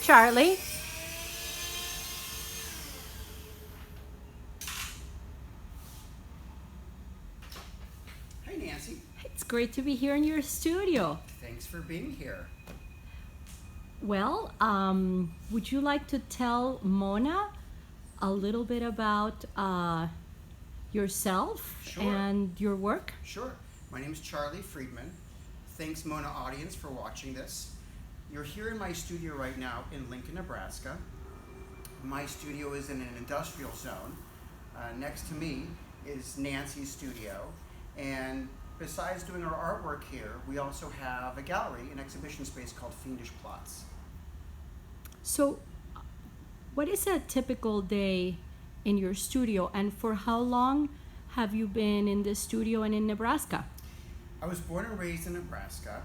Charley. Hey, Nancy. It's great to be here in your studio. Thanks for being here. Well, would you like to tell Mona a little bit about yourself Sure. and your work? Sure. My name is Charley Friedman. Thanks, Mona audience, for watching this. You're here in my studio right now in Lincoln, Nebraska. My studio is in an industrial zone. Next to me is Nancy's studio. And besides doing our artwork here, we also have a gallery, an exhibition space called Fiendish Plots. So, what is a typical day in your studio, and for how long have you been in the studio and in Nebraska? I was born and raised in Nebraska.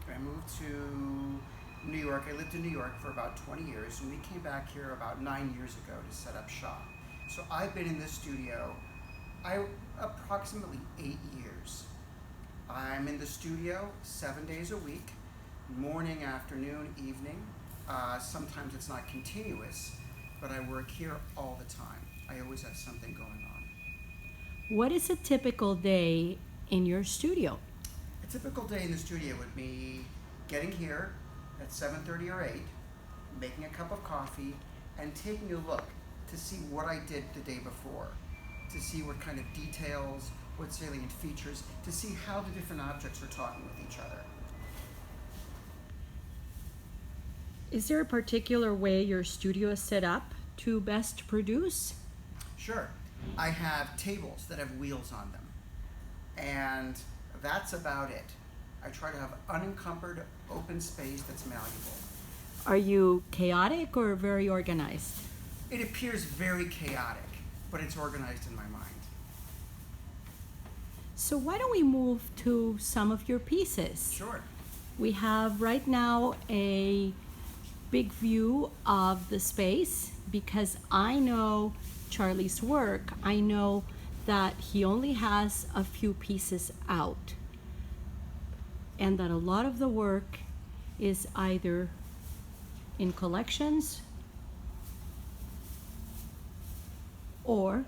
I moved to New York. I lived in New York for about 20 years, and we came back here about 9 years ago to set up shop. So I've been in this studio approximately 8 years. I'm in the studio 7 days a week, morning, afternoon, evening. Sometimes it's not continuous, but I work here all the time. I always have something going on. What is a typical day in your studio? A typical day in the studio would be getting here at 7:30 or 8, making a cup of coffee, and taking a look to see what I did the day before, to see what kind of details, what salient features, to see how the different objects are talking with each other. Is there a particular way your studio is set up to best produce? Sure. I have tables that have wheels on them, and that's about it. I try to have unencumbered, open space that's malleable. Are you chaotic or very organized? It appears very chaotic, but it's organized in my mind. So why don't we move to some of your pieces? Sure. We have right now a big view of the space because I know Charley's work. I know that he only has a few pieces out and that a lot of the work is either in collections or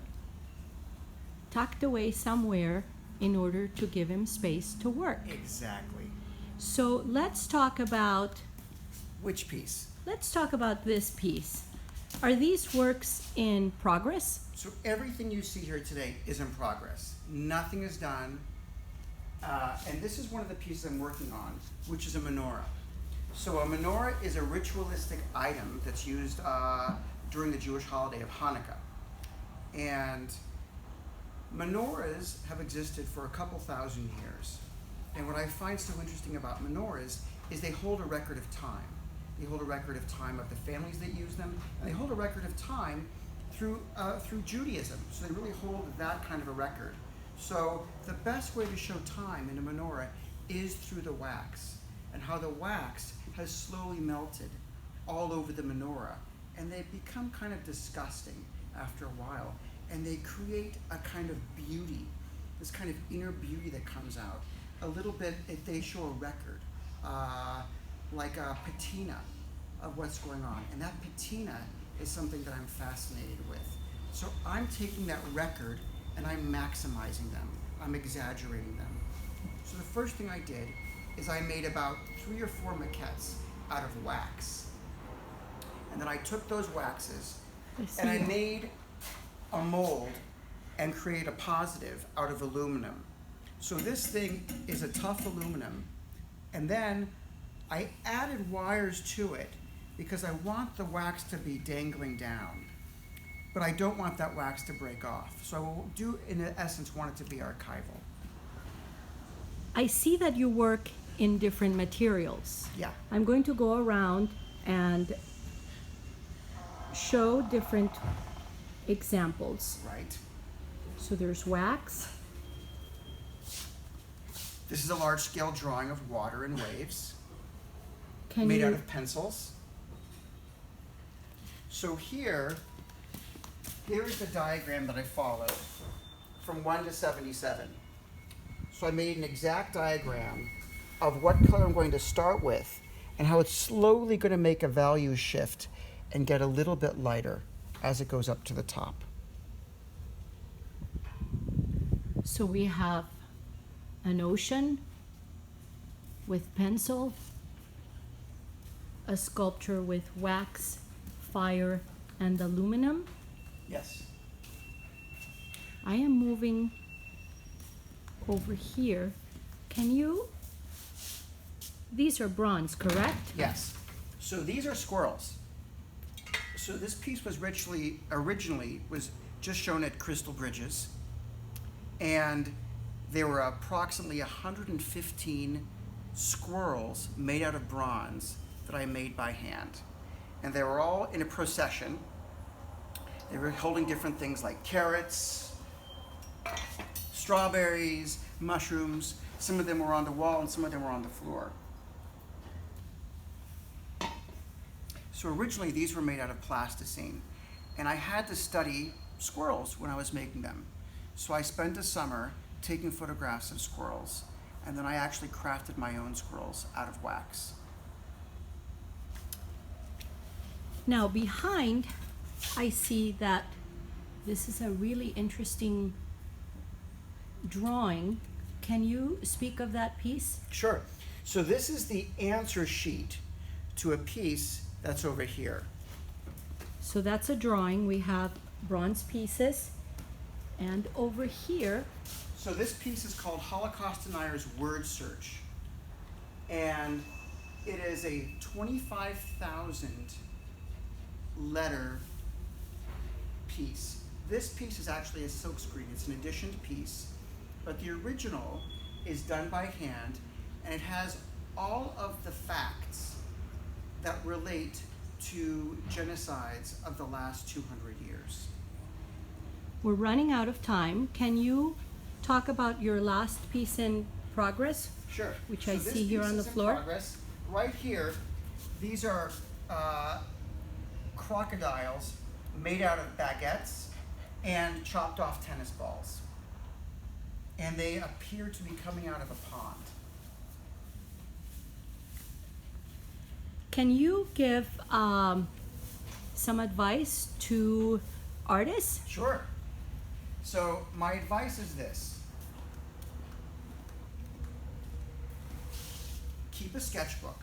tucked away somewhere in order to give him space to work. Exactly. So let's talk about this piece. Are these works in progress? So everything you see here today is in progress. Nothing is done. And this is one of the pieces I'm working on, which is a menorah. So a menorah is a ritualistic item that's used during the Jewish holiday of Hanukkah. And menorahs have existed for a couple thousand years. And what I find so interesting about menorahs is they hold a record of time. They hold a record of time of the families that use them, and they hold a record of time through Judaism. So they really hold that kind of a record. So the best way to show time in a menorah is through the wax, and how the wax has slowly melted all over the menorah, and they become kind of disgusting after a while, and they create a kind of beauty, this kind of inner beauty that comes out. A little bit, they show a record, like a patina of what's going on, and that patina is something that I'm fascinated with. So I'm taking that record and I'm maximizing them. I'm exaggerating them. So the first thing I did is I made about 3 or 4 maquettes out of wax. And then I took those waxes and I made a mold and create a positive out of aluminum. So this thing is a tough aluminum, and then I added wires to it because I want the wax to be dangling down, but I don't want that wax to break off. So I will do, in essence, want it to be archival. I see that you work in different materials. Yeah. I'm going to go around and show different examples. Right. So there's wax. This is a large-scale drawing of water and waves, Can made you out of pencils. So here is the diagram that I followed from 1 to 77. So I made an exact diagram of what color I'm going to start with and how it's slowly going to make a value shift and get a little bit lighter as it goes up to the top. So we have an ocean with pencil, a sculpture with wax, fire, and aluminum. Yes. I am moving over here. Can you? These are bronze, correct? Yes. So these are squirrels. So this piece was originally was just shown at Crystal Bridges, and there were approximately 115 squirrels made out of bronze that I made by hand. And they were all in a procession. They were holding different things like carrots, strawberries, mushrooms. Some of them were on the wall and some of them were on the floor. So originally these were made out of plasticine, and I had to study squirrels when I was making them. So I spent a summer taking photographs of squirrels, and then I actually crafted my own squirrels out of wax. Now behind, I see that this is a really interesting drawing. Can you speak of that piece? Sure. So this is the answer sheet to a piece that's over here. So that's a drawing. We have bronze pieces, and over here, So this piece is called Holocaust Deniers Word Search, and it is a 25,000 letter piece. This piece is actually a silkscreen. It's an editioned piece, but the original is done by hand, and it has all of the facts that relate to genocides of the last 200 years. we're running out of time. Can you talk about your last piece in progress? Sure. Which So I this see here piece on the is in floor. progress. Right here, these are crocodiles made out of baguettes and chopped off tennis balls. And they appear to be coming out of a pond. Can you give some advice to artists? Sure. So my advice is this. Keep a sketchbook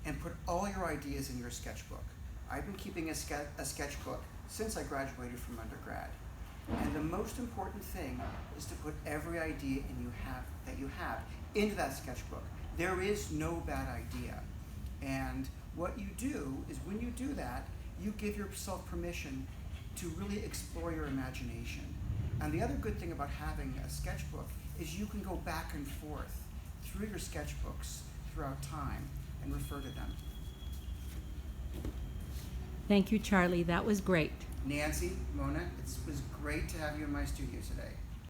and put all your ideas in your sketchbook. I've been keeping a sketchbook since I graduated from undergrad. And the most important thing is to put every idea that you have into that sketchbook. There is no bad idea. And what you do is when you do that, you give yourself permission to really explore your imagination. And the other good thing about having a sketchbook is you can go back and forth through your sketchbooks throughout time and refer to them. Thank you, Charlie. That was great. Nancy, Mona, it was great to have you in my studio today.